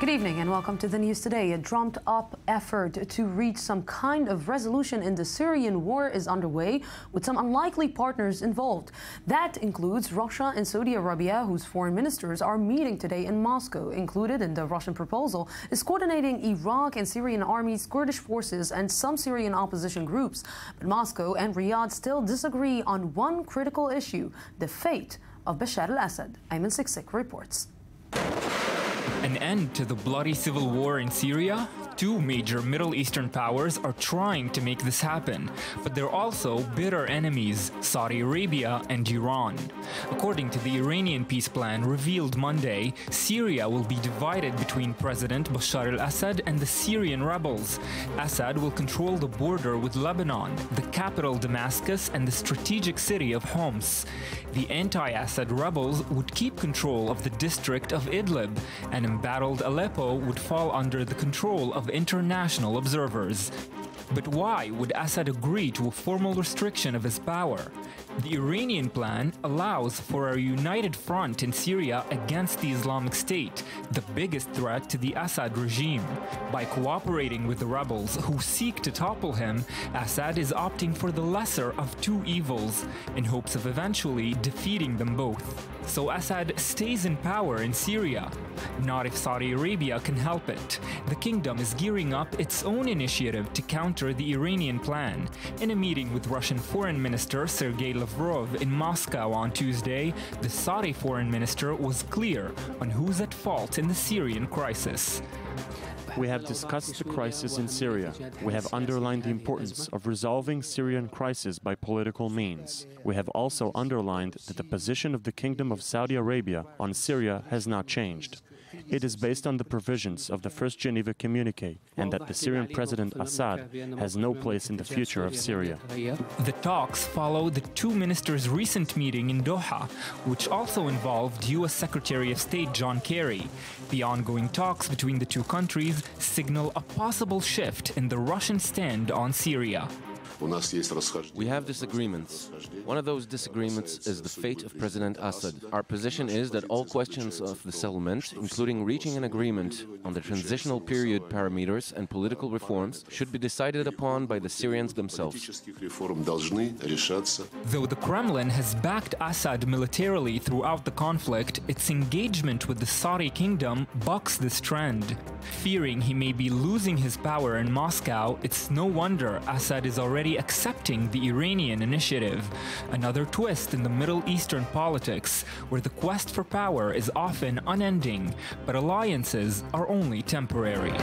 Good evening and welcome to the news today. A drummed-up effort to reach some kind of resolution in the Syrian war is underway, with some unlikely partners involved. That includes Russia and Saudi Arabia, whose foreign ministers are meeting today in Moscow. Included in the Russian proposal is coordinating Iraq and Syrian armies, Kurdish forces and some Syrian opposition groups. But Moscow and Riyadh still disagree on one critical issue: the fate of Bashar al-Assad. Ayman Siksik reports. An end to the bloody civil war in Syria? Two major Middle Eastern powers are trying to make this happen, but they're also bitter enemies, Saudi Arabia and Iran. According to the Iranian peace plan revealed Monday, Syria will be divided between President Bashar al-Assad and the Syrian rebels. Assad will control the border with Lebanon, the capital Damascus, and the strategic city of Homs. The anti-Assad rebels would keep control of the district of Idlib, and embattled Aleppo would fall under the control of international observers. But why would Assad agree to a formal restriction of his power? The Iranian plan allows for a united front in Syria against the Islamic State, the biggest threat to the Assad regime. By cooperating with the rebels who seek to topple him, Assad is opting for the lesser of two evils, in hopes of eventually defeating them both. So Assad stays in power in Syria. Not if Saudi Arabia can help it. The kingdom is gearing up its own initiative to counter the Iranian plan. In a meeting with Russian Foreign Minister Sergei Lavrov in Moscow on Tuesday, the Saudi Foreign Minister was clear on who's at fault in the Syrian crisis. We have discussed the crisis in Syria. We have underlined the importance of resolving Syrian crisis by political means. We have also underlined that the position of the Kingdom of Saudi Arabia on Syria has not changed. It is based on the provisions of the First Geneva Communique, and that the Syrian President Assad has no place in the future of Syria. The talks follow the two ministers' recent meeting in Doha, which also involved U.S. Secretary of State John Kerry. The ongoing talks between the two countries signal a possible shift in the Russian stand on Syria. We have disagreements. One of those disagreements is the fate of President Assad. Our position is that all questions of the settlement, including reaching an agreement on the transitional period parameters and political reforms, should be decided upon by the Syrians themselves. Though the Kremlin has backed Assad militarily throughout the conflict, its engagement with the Saudi kingdom bucks this trend. Fearing he may be losing his power in Moscow, it's no wonder Assad is already accepting the Iranian initiative. Another twist in the Middle Eastern politics, where the quest for power is often unending, but alliances are only temporary.